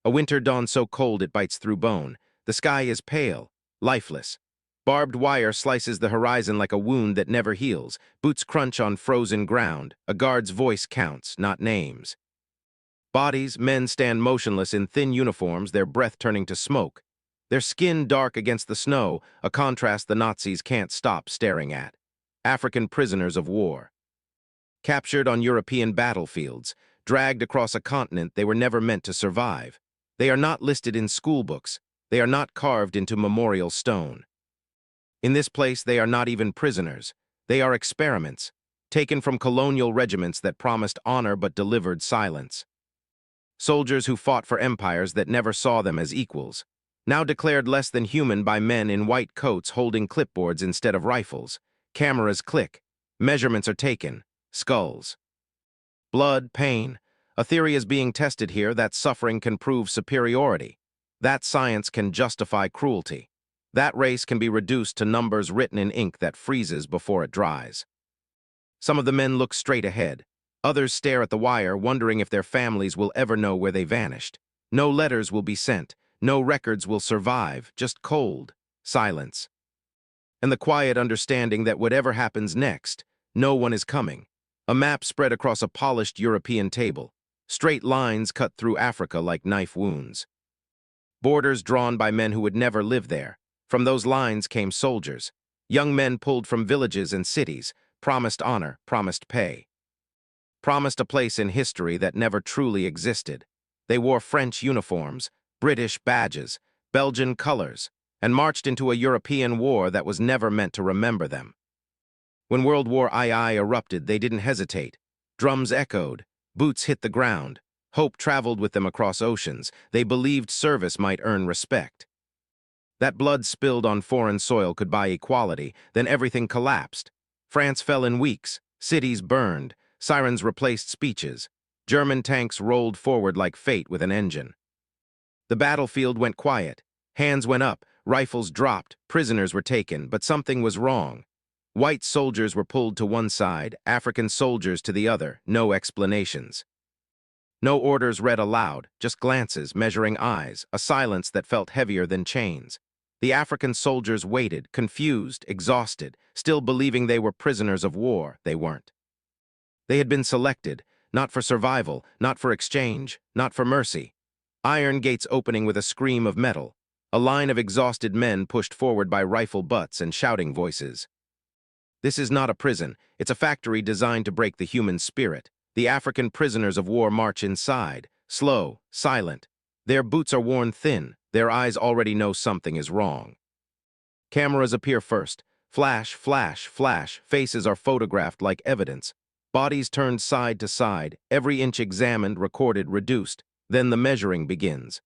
A winter dawn so cold it bites through bone. The sky is pale, lifeless. Barbed wire slices the horizon like a wound that never heals. Boots crunch on frozen ground. A guard's voice counts, not names. Bodies, men stand motionless in thin uniforms, their breath turning to smoke. Their skin dark against the snow, a contrast the Nazis can't stop staring at. African prisoners of war. Captured on European battlefields, dragged across a continent they were never meant to survive. They are not listed in school books. They are not carved into memorial stone. In this place, they are not even prisoners. They are experiments, taken from colonial regiments that promised honor but delivered silence. Soldiers who fought for empires that never saw them as equals, now declared less than human by men in white coats holding clipboards instead of rifles. Cameras click. Measurements are taken. Skulls. Blood, pain. A theory is being tested here that suffering can prove superiority. That science can justify cruelty. That race can be reduced to numbers written in ink that freezes before it dries. Some of the men look straight ahead. Others stare at the wire, wondering if their families will ever know where they vanished. No letters will be sent. No records will survive. Just cold silence. And the quiet understanding that whatever happens next, no one is coming. A map spread across a polished European table. Straight lines cut through Africa like knife wounds. Borders drawn by men who would never live there. From those lines came soldiers. Young men pulled from villages and cities, promised honor, promised pay. Promised a place in history that never truly existed. They wore French uniforms, British badges, Belgian colors, and marched into a European war that was never meant to remember them. When World War II erupted, they didn't hesitate. Drums echoed, boots hit the ground. Hope traveled with them across oceans. They believed service might earn respect. That blood spilled on foreign soil could buy equality, then everything collapsed. France fell in weeks, cities burned, sirens replaced speeches. German tanks rolled forward like fate with an engine. The battlefield went quiet. Hands went up, rifles dropped, prisoners were taken, but something was wrong. White soldiers were pulled to one side, African soldiers to the other, no explanations. No orders read aloud, just glances, measuring eyes, a silence that felt heavier than chains. The African soldiers waited, confused, exhausted, still believing they were prisoners of war. They weren't. They had been selected, not for survival, not for exchange, not for mercy. Iron gates opening with a scream of metal. A line of exhausted men pushed forward by rifle butts and shouting voices. This is not a prison. It's a factory designed to break the human spirit. The African prisoners of war march inside, slow, silent. Their boots are worn thin. Their eyes already know something is wrong. Cameras appear first. Flash, flash, flash. Faces are photographed like evidence. Bodies turned side to side. Every inch examined, recorded, reduced. Then the measuring begins.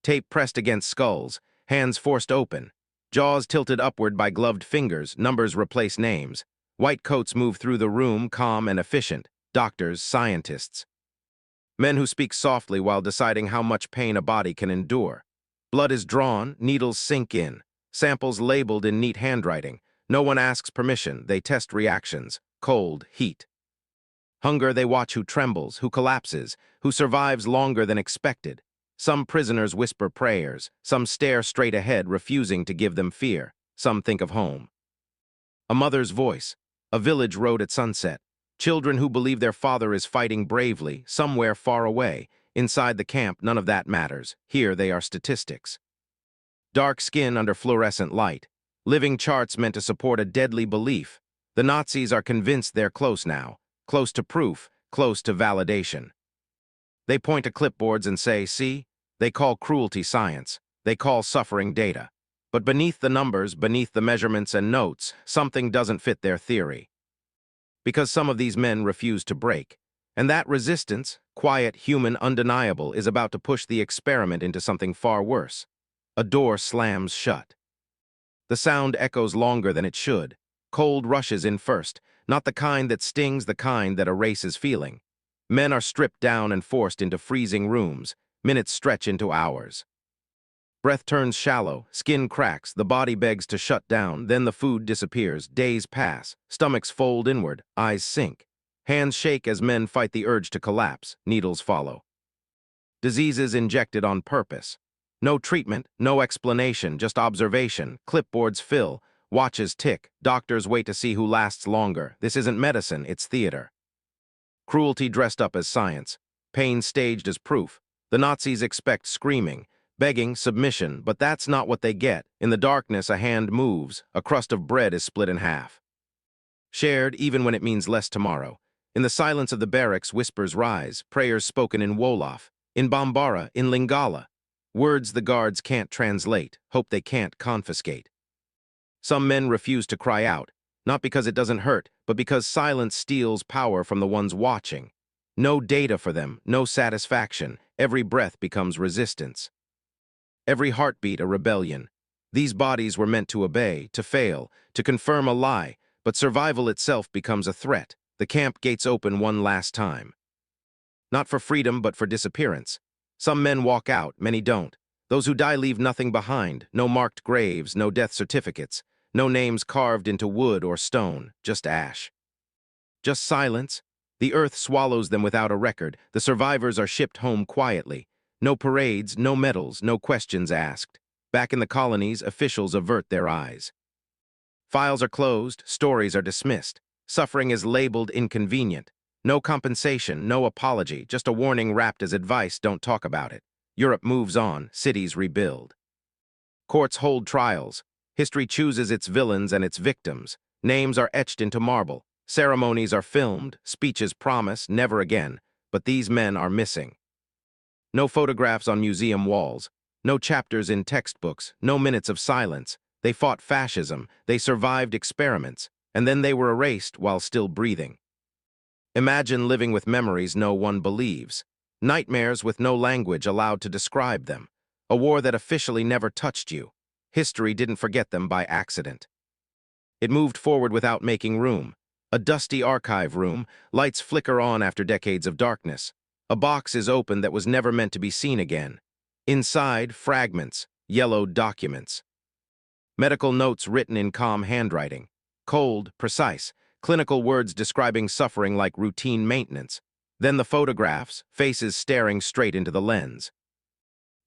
Tape pressed against skulls. Hands forced open. Jaws tilted upward by gloved fingers. Numbers replace names. White coats move through the room, calm and efficient. Doctors, scientists. Men who speak softly while deciding how much pain a body can endure. Blood is drawn, needles sink in. Samples labeled in neat handwriting. No one asks permission, they test reactions. Cold, heat. Hunger, they watch who trembles, who collapses, who survives longer than expected. Some prisoners whisper prayers. Some stare straight ahead, refusing to give them fear. Some think of home. A mother's voice. A village road at sunset. Children who believe their father is fighting bravely, somewhere far away. Inside the camp, none of that matters. Here they are statistics. Dark skin under fluorescent light. Living charts meant to support a deadly belief. The Nazis are convinced they're close now. Close to proof, close to validation. They point to clipboards and say, see? They call cruelty science. They call suffering data. But beneath the numbers, beneath the measurements and notes, something doesn't fit their theory. Because some of these men refuse to break. And that resistance, quiet, human, undeniable, is about to push the experiment into something far worse. A door slams shut. The sound echoes longer than it should. Cold rushes in first, not the kind that stings, the kind that erases feeling. Men are stripped down and forced into freezing rooms. Minutes stretch into hours. Breath turns shallow, skin cracks, the body begs to shut down, then the food disappears, days pass, stomachs fold inward, eyes sink. Hands shake as men fight the urge to collapse, needles follow. diseases injected on purpose. No treatment, no explanation, just observation. Clipboards fill, watches tick, doctors wait to see who lasts longer. This isn't medicine, it's theater. Cruelty dressed up as science, pain staged as proof. The Nazis expect screaming, begging, submission, but that's not what they get. In the darkness, a hand moves, a crust of bread is split in half. Shared even when it means less tomorrow. In the silence of the barracks, whispers rise, prayers spoken in Wolof, in Bambara, in Lingala. Words the guards can't translate, hope they can't confiscate. Some men refuse to cry out, not because it doesn't hurt, but because silence steals power from the ones watching. No data for them, no satisfaction. Every breath becomes resistance. Every heartbeat a rebellion. These bodies were meant to obey, to fail, to confirm a lie, but survival itself becomes a threat. The camp gates open one last time. Not for freedom, but for disappearance. Some men walk out, many don't. Those who die leave nothing behind, no marked graves, no death certificates, no names carved into wood or stone, just ash. Just silence. The earth swallows them without a record. The survivors are shipped home quietly. No parades, no medals, no questions asked. Back in the colonies, officials avert their eyes. Files are closed, stories are dismissed. Suffering is labeled inconvenient. No compensation, no apology, just a warning wrapped as advice, don't talk about it. Europe moves on, cities rebuild. Courts hold trials. History chooses its villains and its victims. Names are etched into marble. Ceremonies are filmed, speeches promise, never again. But these men are missing. No photographs on museum walls. No chapters in textbooks. No minutes of silence. They fought fascism. They survived experiments. And then they were erased while still breathing. Imagine living with memories no one believes. Nightmares with no language allowed to describe them. A war that officially never touched you. History didn't forget them by accident. It moved forward without making room. A dusty archive room, lights flicker on after decades of darkness. A box is opened that was never meant to be seen again. Inside, fragments, yellowed documents. Medical notes written in calm handwriting. Cold, precise, clinical words describing suffering like routine maintenance. Then the photographs, faces staring straight into the lens.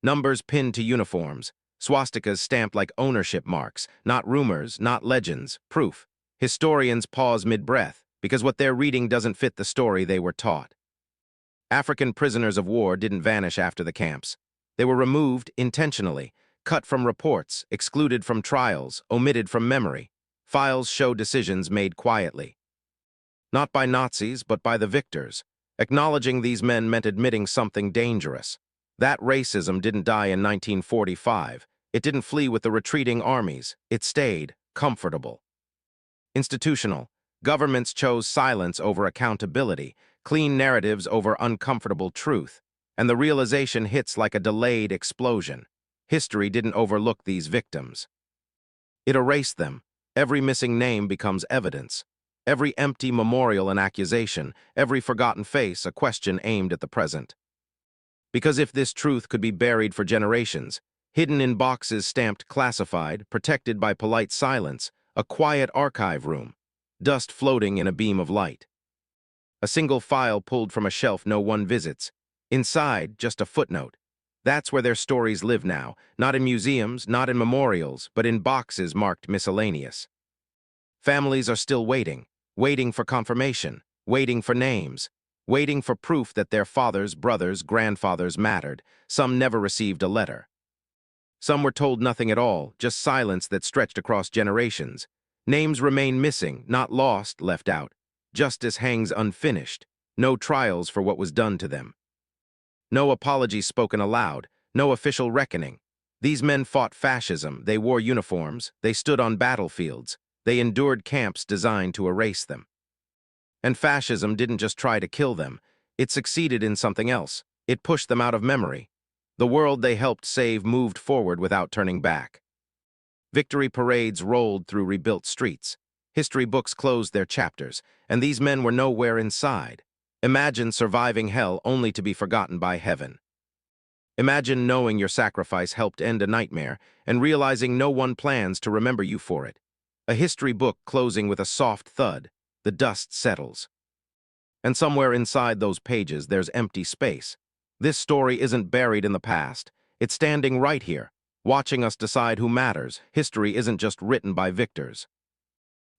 Numbers pinned to uniforms, swastikas stamped like ownership marks, not rumors, not legends, proof. Historians pause mid-breath, because what they're reading doesn't fit the story they were taught. African prisoners of war didn't vanish after the camps. They were removed intentionally, cut from reports, excluded from trials, omitted from memory. Files show decisions made quietly. Not by Nazis, but by the victors. Acknowledging these men meant admitting something dangerous. That racism didn't die in 1945. It didn't flee with the retreating armies. It stayed comfortable. Institutional. Governments chose silence over accountability, clean narratives over uncomfortable truth. And the realization hits like a delayed explosion. History didn't overlook these victims. It erased them. Every missing name becomes evidence. Every empty memorial an accusation. Every forgotten face a question aimed at the present. Because if this truth could be buried for generations, hidden in boxes stamped classified, protected by polite silence, a quiet archive room, dust floating in a beam of light. A single file pulled from a shelf no one visits. Inside, just a footnote. That's where their stories live now, not in museums, not in memorials, but in boxes marked miscellaneous. Families are still waiting, waiting for confirmation, waiting for names, waiting for proof that their fathers, brothers, grandfathers mattered. Some never received a letter. Some were told nothing at all, just silence that stretched across generations. Names remain missing, not lost, left out. Justice hangs unfinished. No trials for what was done to them. No apologies spoken aloud, no official reckoning. These men fought fascism, they wore uniforms, they stood on battlefields, they endured camps designed to erase them. And fascism didn't just try to kill them, it succeeded in something else. It pushed them out of memory. The world they helped save moved forward without turning back. Victory parades rolled through rebuilt streets. History books closed their chapters, and these men were nowhere inside. Imagine surviving hell only to be forgotten by heaven. Imagine knowing your sacrifice helped end a nightmare and realizing no one plans to remember you for it. A history book closing with a soft thud, the dust settles. And somewhere inside those pages there's empty space. This story isn't buried in the past. It's standing right here, watching us decide who matters. History isn't just written by victors.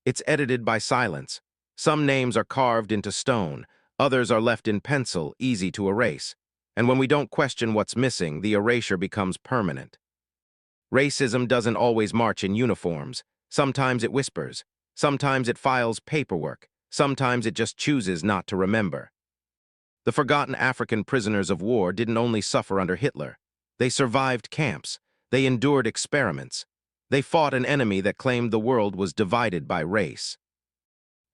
It's edited by silence. Some names are carved into stone, others are left in pencil, easy to erase. And when we don't question what's missing, the erasure becomes permanent. Racism doesn't always march in uniforms. Sometimes it whispers. Sometimes it files paperwork. Sometimes it just chooses not to remember. The forgotten African prisoners of war didn't only suffer under Hitler. They survived camps. They endured experiments. They fought an enemy that claimed the world was divided by race.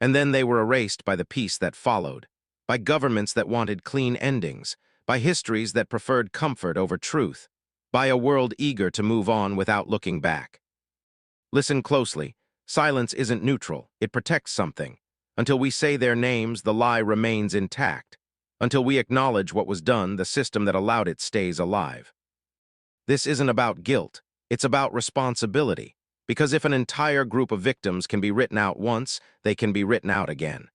And then they were erased by the peace that followed, by governments that wanted clean endings, by histories that preferred comfort over truth, by a world eager to move on without looking back. Listen closely. Silence isn't neutral. It protects something. Until we say their names, the lie remains intact. Until we acknowledge what was done, the system that allowed it stays alive. This isn't about guilt. It's about responsibility. Because if an entire group of victims can be written out once, they can be written out again.